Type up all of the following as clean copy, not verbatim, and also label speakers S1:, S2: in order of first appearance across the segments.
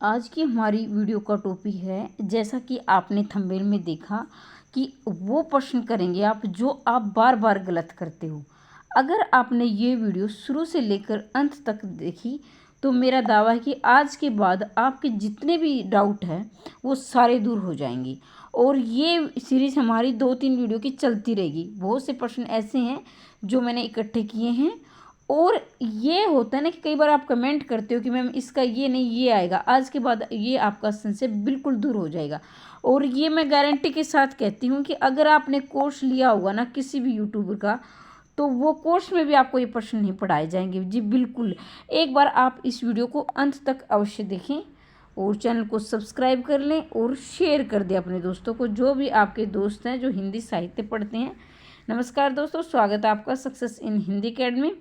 S1: आज की हमारी वीडियो का टॉपिक है, जैसा कि आपने थंबनेल में देखा कि वो प्रश्न करेंगे आप जो आप बार बार गलत करते हो। अगर आपने ये वीडियो शुरू से लेकर अंत तक देखी तो मेरा दावा है कि आज के बाद आपके जितने भी डाउट हैं वो सारे दूर हो जाएंगे। और ये सीरीज़ हमारी 2-3 वीडियो की चलती रहेगी। बहुत से प्रश्न ऐसे हैं जो मैंने इकट्ठे किए हैं। और ये होता है ना कि कई बार आप कमेंट करते हो कि मैम इसका ये नहीं ये आएगा, आज के बाद ये आपका संशय बिल्कुल दूर हो जाएगा। और ये मैं गारंटी के साथ कहती हूँ कि अगर आपने कोर्स लिया होगा ना किसी भी यूट्यूबर का, तो वो कोर्स में भी आपको ये प्रश्न नहीं पढ़ाए जाएंगे जी, बिल्कुल। एक बार आप इस वीडियो को अंत तक अवश्य देखें और चैनल को सब्सक्राइब कर लें और शेयर कर दें अपने दोस्तों को, जो भी आपके दोस्त हैं जो हिंदी साहित्य पढ़ते हैं। नमस्कार दोस्तों, स्वागत है आपका सक्सेस इन हिंदी अकेडमी।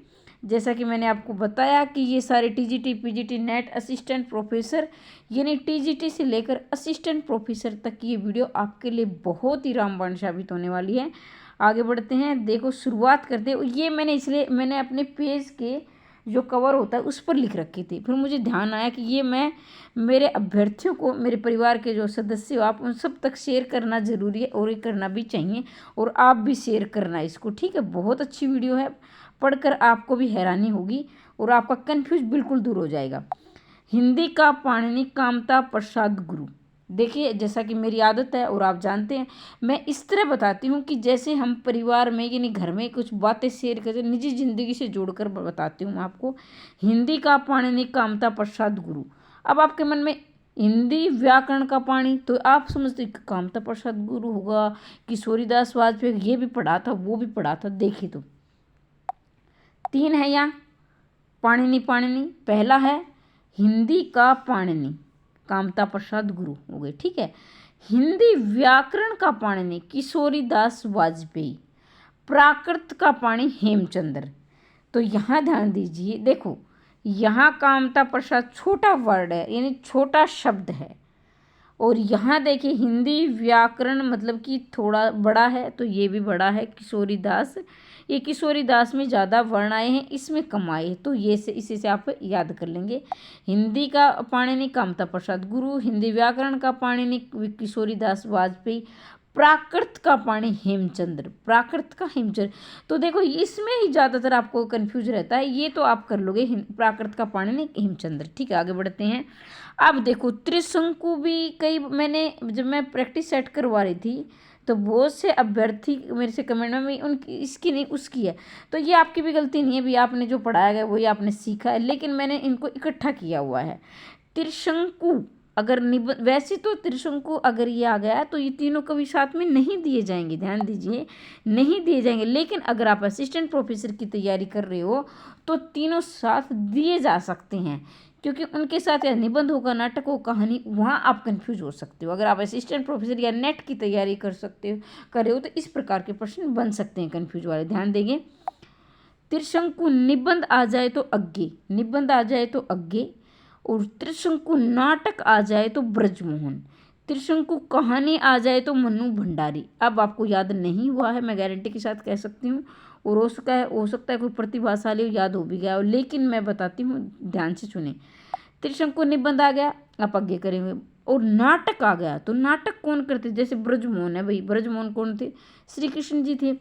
S1: जैसा कि मैंने आपको बताया कि ये सारे TGT, PGT, net assistant professor यानी टीजीटी से लेकर असिस्टेंट प्रोफेसर तक की ये वीडियो आपके लिए बहुत ही रामबाण साबित होने वाली है। आगे बढ़ते हैं, देखो शुरुआत करते हैं। ये मैंने अपने पेज के जो कवर होता है उस पर लिख रखी थी। फिर मुझे ध्यान आया कि ये मैं मेरे अभ्यर्थियों को, मेरे परिवार के जो सदस्य हो आप, उन सब तक शेयर करना ज़रूरी है और ये करना भी चाहिए। और आप भी शेयर करना इसको, ठीक है। बहुत अच्छी वीडियो है, पढ़कर आपको भी हैरानी होगी और आपका कन्फ्यूज बिल्कुल दूर हो जाएगा। हिंदी का पाणिनि कामता प्रसाद गुरु। देखिए, जैसा कि मेरी आदत है और आप जानते हैं, मैं इस तरह बताती हूँ कि जैसे हम परिवार में यानी घर में कुछ बातें शेयर करते, निजी ज़िंदगी से जोड़कर बताती हूँ आपको। हिंदी का पाणिनि कामता प्रसाद गुरु। अब आपके मन में हिंदी व्याकरण का पाणी, तो आप समझते कामता प्रसाद गुरु होगा, किशोरीदास वाजपेयी, ये भी पढ़ा था वो भी पढ़ा था। देखिए तो 3 है यहाँ पाणिनि। पहला है हिंदी का पाणिनि कामता प्रसाद गुरु हो गए, ठीक है। हिंदी व्याकरण का पाणिनि किशोरीदास वाजपेयी। प्राकृत का पाणी हेमचंद्र। तो यहाँ ध्यान दीजिए, देखो यहाँ कामता प्रसाद छोटा वर्ड है यानी छोटा शब्द है, और यहाँ देखिए हिंदी व्याकरण मतलब कि थोड़ा बड़ा है, तो ये भी बड़ा है। किशोरीदास, ये किशोरीदास में ज़्यादा वर्ण आए हैं, इसमें कम आए, तो ये से इसी से आप याद कर लेंगे। हिंदी का पाणिनि कामता प्रसाद गुरु, हिंदी व्याकरण का पाणिनि किशोरीदास वाजपेयी, प्राकृत का पाणी हेमचंद्र। प्राकृत का हेमचंद्र, तो देखो इसमें ही ज़्यादातर आपको कन्फ्यूज रहता है, ये तो आप कर लोगे प्राकृत का पाणिनि हेमचंद्र, ठीक है। आगे बढ़ते हैं। अब देखो त्रिशंकु भी, कई मैंने जब मैं प्रैक्टिस सेट करवा रही थी तो बहुत से अभ्यर्थी मेरे से कमेंट में उनकी इसकी नहीं उसकी है, तो ये आपकी भी गलती नहीं है भी, आपने जो पढ़ाया गया वही आपने सीखा है, लेकिन मैंने इनको इकट्ठा किया हुआ है। त्रिशंकु अगर वैसे तो त्रिशंकु अगर ये आ गया तो ये तीनों कभी साथ में नहीं दिए जाएंगे, ध्यान दीजिए, नहीं दिए जाएंगे। लेकिन अगर आप असिस्टेंट प्रोफेसर की तैयारी कर रहे हो तो तीनों साथ दिए जा सकते हैं, क्योंकि उनके साथ या निबंध होगा, नाटक हो, कहानी, वहाँ आप कंफ्यूज हो सकते हो। अगर आप असिस्टेंट प्रोफेसर या नेट की तैयारी कर रहे हो तो इस प्रकार के प्रश्न बन सकते हैं कंफ्यूज वाले, ध्यान देंगे। त्रिशंकु निबंध आ जाए तो अग्गे, निबंध आ जाए तो अग्गे, और त्रिशंकु नाटक आ जाए तो ब्रजमोहन, त्रिशंकु कहानी आ जाए तो मन्नू भंडारी। अब आपको याद नहीं हुआ है, मैं गारंटी के साथ कह सकती हूँ, और हो सकता है कोई प्रतिभाशाली याद हो भी गया हो, लेकिन मैं बताती हूँ, ध्यान से सुने। त्रिशंकु निबंध आ गया, आप आगे करेंगे। और नाटक आ गया तो नाटक कौन करते, जैसे ब्रजमोहन है भाई, ब्रजमोहन कौन थे, श्री कृष्ण जी थे।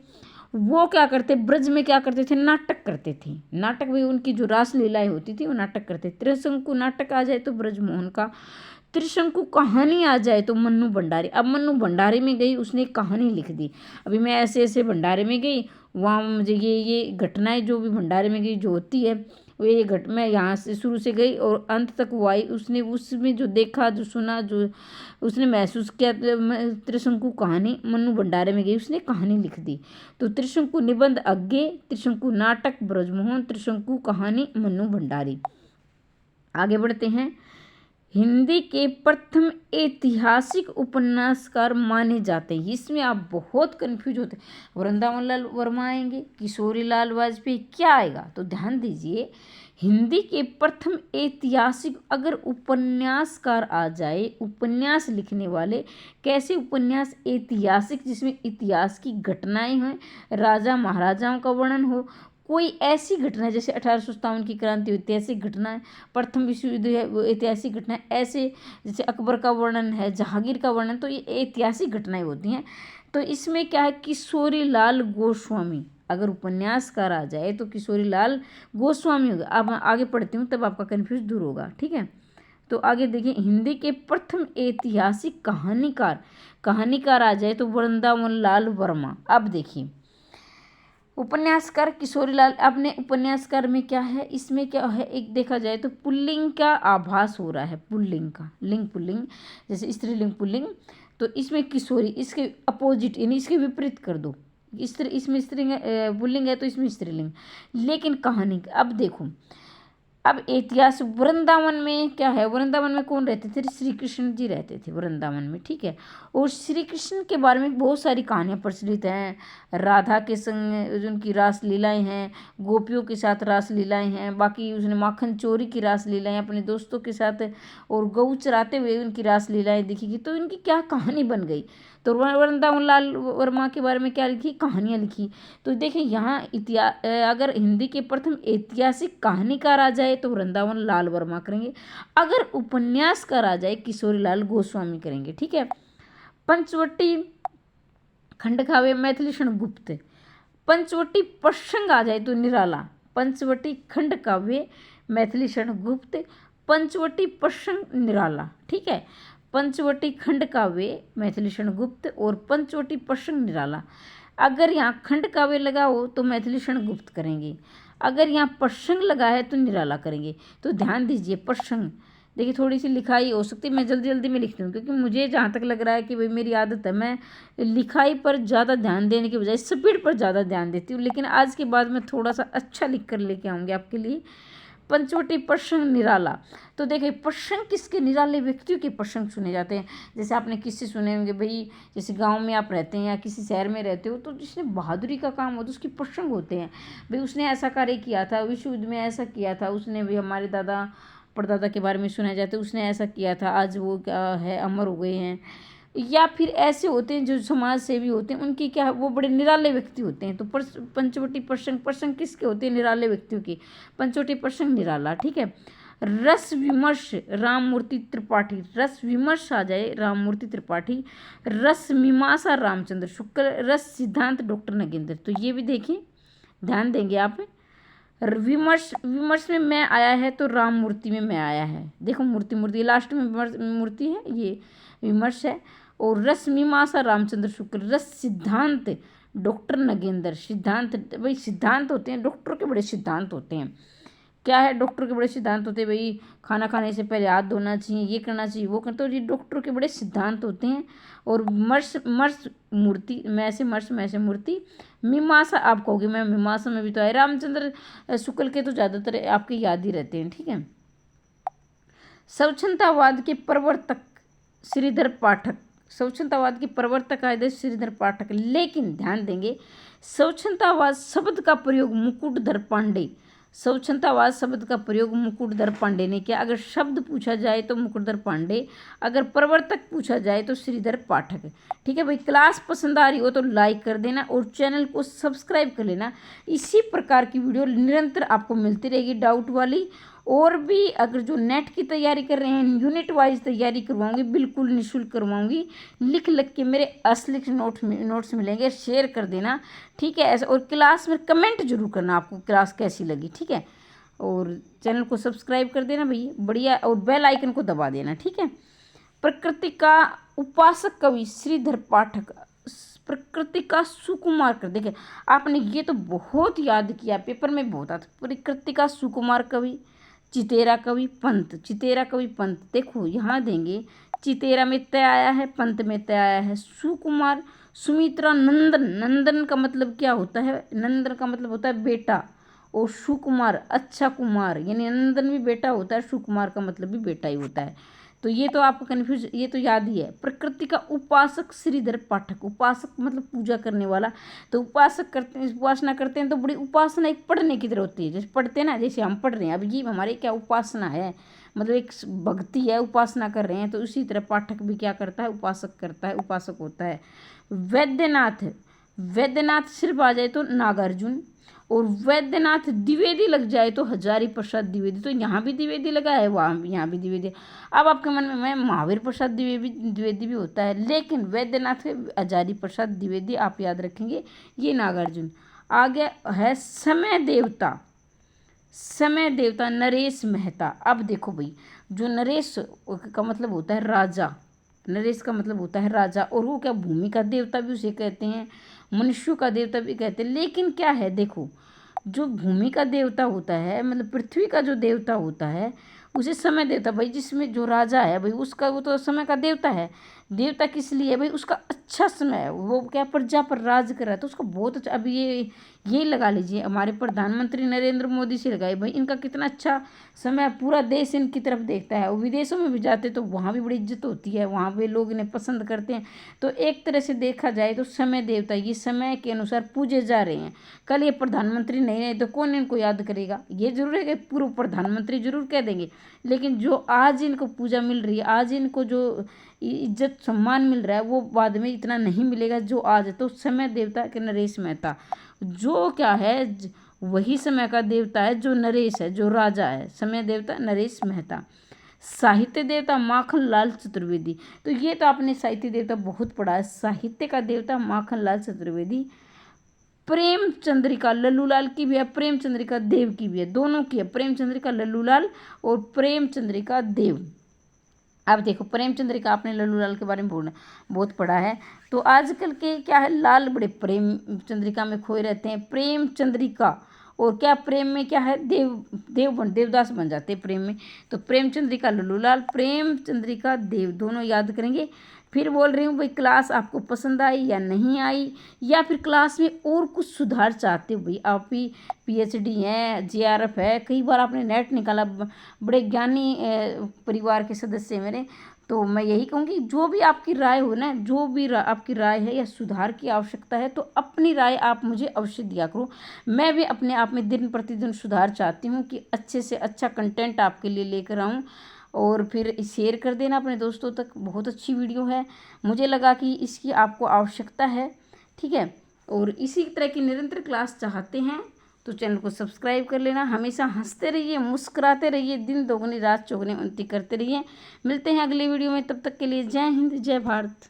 S1: वो क्या करते, ब्रज में क्या करते थे, नाटक करते थे। नाटक भी उनकी जो रासलीलाएं होती थी वो नाटक करते। त्रिशंकु नाटक आ जाए तो ब्रजमोहन का, त्रिशंकु कहानी आ जाए तो मन्नू भंडारी। अब मन्नू भंडारी में गई, उसने एक कहानी लिख दी। अभी मैं ऐसे ऐसे भंडारे में गई, वहाँ मुझे ये घटनाएं जो भी भंडारे में गई जो होती है, वो ये मैं यहाँ से शुरू से गई और अंत तक वो आई, उसने उसमें जो देखा, जो सुना, जो उसने महसूस किया, त्रिशंकु कहानी मन्नू भंडारे में गई, उसने कहानी लिख दी। तो त्रिशंकु निबंध अग्गे, त्रिशंकु नाटक ब्रजमोहन, त्रिशंकु कहानी मन्नू भंडारी। आगे बढ़ते हैं। हिंदी के प्रथम ऐतिहासिक उपन्यासकार माने जाते हैं, इसमें आप बहुत कंफ्यूज होते हैं। वृंदावन लाल वर्मा आएंगे, किशोरी लाल वाजपेयी, क्या आएगा, तो ध्यान दीजिए। हिंदी के प्रथम ऐतिहासिक अगर उपन्यासकार आ जाए, उपन्यास लिखने वाले, कैसे उपन्यास, ऐतिहासिक जिसमें इतिहास की घटनाएं हैं, राजा महाराजाओं का वर्णन हो, कोई ऐसी घटना जैसे 1857 की क्रांति हुई, ऐतिहासिक घटना है, प्रथम विश्व युद्ध है वो ऐतिहासिक घटना है, ऐसे जैसे अकबर का वर्णन है, जहांगीर का वर्णन, तो ये ऐतिहासिक घटनाएं होती हैं। तो इसमें क्या है, किशोरी लाल गोस्वामी, अगर उपन्यासकार आ जाए तो किशोरी लाल गोस्वामी होगा। अब मैं आगे पढ़ती हूँ तब आपका कन्फ्यूज दूर होगा, ठीक है। तो आगे देखिए, हिंदी के प्रथम ऐतिहासिक कहानीकार आ जाए तो वृंदावन लाल वर्मा। अब देखिए, उपन्यासकार किशोरी लाल, अपने उपन्यासकार में क्या है, इसमें क्या है, एक देखा जाए तो पुल्लिंग का आभास हो रहा है, पुल्लिंग का, लिंग पुल्लिंग, जैसे स्त्रीलिंग पुल्लिंग, तो इसमें किशोरी, इसके अपोजिट यानी इसके विपरीत कर दो, इसमें स्त्रीलिंग पुल्लिंग है तो इसमें स्त्रीलिंग, लेकिन कहानी। अब देखो, अब इतिहास, वृंदावन में क्या है, वृंदावन में कौन रहते थे, श्री कृष्ण जी रहते थे वृंदावन में, ठीक है। और श्री कृष्ण के बारे में बहुत सारी कहानियाँ प्रचलित हैं, राधा के संग उनकी रास लीलाएँ हैं, गोपियों के साथ रास लीलाएँ हैं, बाकी उसने माखन चोरी की रास लीलाएँ अपने दोस्तों के साथ, और गऊ चराते हुए उनकी रास लीलाएँ दिखेगी, तो इनकी क्या कहानी बन गई। तो वृंदावन लाल वर्मा के बारे में क्या लिखी, कहानियाँ लिखी। तो देखें यहाँ अगर हिंदी के प्रथम ऐतिहासिक कहानीकार आ जाए तो वृंदावन लाल वर्मा करेंगे, अगर उपन्यासकार आ जाए किशोरी लाल गोस्वामी करेंगे, ठीक है। पंचवटी खंडकाव्य मैथिलीषण गुप्त, पंचवटी प्रसंग आ जाए तो निराला, पंचवटी खंडकाव्य मैथिलीषण गुप्त, पंचवटी प्रसंग निराला, ठीक है। पंचवटी खंड काव्य मैथिलीषण गुप्त और पंचवटी प्रसंग निराला। अगर यहाँ खंड काव्य लगा हो तो मैथिलीषण गुप्त करेंगे, अगर यहाँ प्रसंग लगा है तो निराला करेंगे। तो ध्यान दीजिए, प्रसंग देखिए, थोड़ी सी लिखाई हो सकती है, मैं जल्दी जल्दी में लिखती हूँ क्योंकि मुझे जहाँ तक लग रहा है कि भाई मेरी आदत है, मैं लिखाई पर ज़्यादा ध्यान देने के बजाय स्पीड पर ज़्यादा ध्यान देती हूँ, लेकिन आज के बाद मैं थोड़ा सा अच्छा लिख कर लेके आऊँगी आपके लिए। पंचवटी प्रसंग निराला, तो देखिए प्रसंग किसके, निराले व्यक्तियों के प्रसंग सुने जाते हैं। जैसे आपने किससे सुने होंगे भाई, जैसे गांव में आप रहते हैं या किसी शहर में रहते हो, तो जिसने बहादुरी का काम हो तो उसके प्रसंग होते हैं, भाई उसने ऐसा कार्य किया था, विश्व युद्ध में ऐसा किया था उसने, भी हमारे दादा परदादा के बारे में सुना जाता है, उसने ऐसा किया था, आज वो क्या है, अमर हो गए हैं। या फिर ऐसे होते हैं जो समाज सेवी होते हैं, उनकी क्या, वो बड़े निराले व्यक्ति होते हैं। तो पंचवटी प्रसंग किसके होते हैं, निराले व्यक्तियों के, पंचवटी प्रसंग निराला, ठीक है। रस विमर्श राममूर्ति त्रिपाठी, रस विमर्श आ जाए राममूर्ति त्रिपाठी, रस मीमांसा रामचंद्र शुक्ल, रस सिद्धांत डॉक्टर नगेंद्र। तो ये भी देखिए, ध्यान देंगे आप। विमर्श में मैं आया है तो राममूर्ति में मैं आया है, देखो मूर्ति लास्ट में मूर्ति है, ये विमर्श है। और रस मीमांसा रामचंद्र शुक्ल, रस सिद्धांत डॉक्टर नगेंद्र, सिद्धांत भाई सिद्धांत होते हैं, डॉक्टर के बड़े सिद्धांत होते हैं। क्या है, डॉक्टर के बड़े सिद्धांत होते हैं भाई, खाना खाने से पहले हाथ धोना चाहिए, ये करना चाहिए, वो करना, तो ये डॉक्टर के बड़े सिद्धांत होते हैं। और मर्श मूर्ति, मैं से मूर्ति, मीमांसा आप कहोगे, मैं मीमांसा में भी तो आए, रामचंद्र शुक्ल के तो ज़्यादातर आपके याद ही रहते हैं, ठीक है। स्वच्छंदतावाद के प्रवर्तक श्रीधर पाठक, स्वच्छंदतावाद के प्रवर्तक आए थे श्रीधर पाठक, लेकिन ध्यान देंगे, स्वच्छंदतावाद शब्द का प्रयोग मुकुटधर पांडे, स्वच्छंदतावाद शब्द का प्रयोग मुकुटधर पांडे ने किया। अगर शब्द पूछा जाए तो मुकुटधर पांडे, अगर प्रवर्तक पूछा जाए तो श्रीधर पाठक, ठीक है भाई। क्लास पसंद आ रही हो तो लाइक कर देना और चैनल को सब्सक्राइब कर लेना, इसी प्रकार की वीडियो निरंतर आपको मिलती रहेगी डाउट वाली। और भी अगर जो नेट की तैयारी कर रहे हैं, यूनिट वाइज तैयारी करवाऊंगी, बिल्कुल निःशुल्क करवाऊंगी, लिख के मेरे असली नोट्स मिलेंगे, शेयर कर देना, ठीक है। ऐसा, और क्लास में कमेंट जरूर करना आपको क्लास कैसी लगी, ठीक है। और चैनल को सब्सक्राइब कर देना भैया, बढ़िया, और बेल आइकन को दबा देना, ठीक है। प्रकृति का उपासक कवि श्रीधर पाठक, प्रकृति का सुकुमार कर, देखिए आपने ये तो बहुत याद किया, पेपर में बहुत आता, प्रकृति का सुकुमार कवि, चितेरा कवि पंत, चितेरा कवि पंत, देखो यहाँ देंगे, चितेरा में तय आया है, पंत में तय आया है, सुकुमार, सुमित्रा नंदन, नंदन का मतलब क्या होता है, नंदन का मतलब होता है बेटा, और सुकुमार अच्छा कुमार, यानी नंदन भी बेटा होता है, सुकुमार का मतलब भी बेटा ही होता है। तो ये तो आपको कन्फ्यूज, ये तो याद ही है। प्रकृति का उपासक श्रीधर पाठक, उपासक मतलब पूजा करने वाला, तो उपासक करते हैं, उपासना करते हैं, तो बड़ी उपासना एक पढ़ने की तरह होती है, जैसे पढ़ते हैं ना, जैसे हम पढ़ रहे हैं, अब ये हमारे क्या उपासना है, मतलब एक भक्ति है, उपासना कर रहे हैं, तो उसी तरह पाठक भी क्या करता है, उपासक करता है, उपासक होता है। वैद्यनाथ वैद्यनाथ सिर्फ आ जाए तो नागार्जुन, और वैद्यनाथ द्विवेदी लग जाए तो हजारी प्रसाद द्विवेदी। तो यहाँ भी द्विवेदी लगा है, वहाँ भी, यहाँ भी द्विवेदी। अब आपके मन में मैं महावीर प्रसाद द्विवेदी भी होता है, लेकिन वैद्यनाथ हजारी प्रसाद द्विवेदी आप याद रखेंगे, ये नागार्जुन। आगे है समय देवता, समय देवता नरेश मेहता। अब देखो भाई, जो नरेश का मतलब होता है राजा, नरेश का मतलब होता है राजा, और वो क्या भूमि का देवता भी उसे कहते हैं, मनुष्यों का देवता भी कहते हैं। लेकिन क्या है, देखो जो भूमि का देवता होता है, मतलब पृथ्वी का जो देवता होता है, उसे समय देवता भाई, जिसमें जो राजा है भाई उसका, वो तो समय का देवता है। देवता किस लिए भाई, उसका अच्छा समय है, वो क्या प्रजा पर राज कर रहा है, तो उसका बहुत अच्छा। अब ये लगा लीजिए, हमारे प्रधानमंत्री नरेंद्र मोदी से लगाए भाई, इनका कितना अच्छा समय, पूरा देश इनकी तरफ देखता है। और विदेशों में भी जाते तो वहाँ भी बड़ी इज्जत होती है, वहाँ पे लोग इन्हें पसंद करते हैं। तो एक तरह से देखा जाए तो समय देवता ये समय के अनुसार पूजे जा रहे हैं। कल ये प्रधानमंत्री नहीं रहे तो कौन इनको याद करेगा। ये जरूर है कि पूर्व प्रधानमंत्री जरूर कह देंगे, लेकिन जो आज इनको पूजा मिल रही है, आज इनको जो इज्जत सम्मान मिल रहा है, वो बाद में इतना नहीं मिलेगा जो आज है। तो समय देवता के नरेश मेहता, जो क्या है वही समय का देवता है, जो नरेश है, जो राजा है, समय देवता नरेश मेहता। साहित्य देवता माखन लाल चतुर्वेदी। तो ये तो आपने साहित्य देवता बहुत पढ़ा है। साहित्य का देवता माखन लाल चतुर्वेदी। प्रेम चंद्रिका लल्लूलाल की भी है, प्रेम चंद्रिका देव की भी है, दोनों की है, प्रेम चंद्रिका लल्लूलाल और प्रेम चंद्रिका देव। अब देखो प्रेम चंद्रिका, आपने लल्लूलाल के बारे में बहुत पढ़ा है। तो आजकल के क्या है, लाल बड़े प्रेम चंद्रिका में खोए रहते हैं, प्रेम चंद्रिका, और क्या प्रेम में क्या है, देवदास बन जाते हैं प्रेम में। तो प्रेम चंद्रिका लल्लूलाल, प्रेम चंद्रिका देव, दोनों याद करेंगे। फिर बोल रही हूँ भाई, क्लास आपको पसंद आई या नहीं आई, या फिर क्लास में और कुछ सुधार चाहते हो भाई। आप भी PhD हैं, JRF है, कई बार आपने नेट निकाला, बड़े ज्ञानी परिवार के सदस्य मेरे। तो मैं यही कहूँगी, जो भी आपकी राय हो ना, जो भी आपकी राय है या सुधार की आवश्यकता है, तो अपनी राय आप मुझे अवश्य दिया करो। मैं भी अपने आप में दिन प्रतिदिन सुधार चाहती हूँ कि अच्छे से अच्छा कंटेंट आपके लिए लेकर आऊँ, और फिर शेयर कर देना अपने दोस्तों तक। बहुत अच्छी वीडियो है, मुझे लगा कि इसकी आपको आवश्यकता है, ठीक है। और इसी तरह की निरंतर क्लास चाहते हैं तो चैनल को सब्सक्राइब कर लेना। हमेशा हंसते रहिए, मुस्कुराते रहिए, दिन दोगुनी रात चौगुनी उन्नति करते रहिए। मिलते हैं अगली वीडियो में, तब तक के लिए जय हिंद, जय भारत।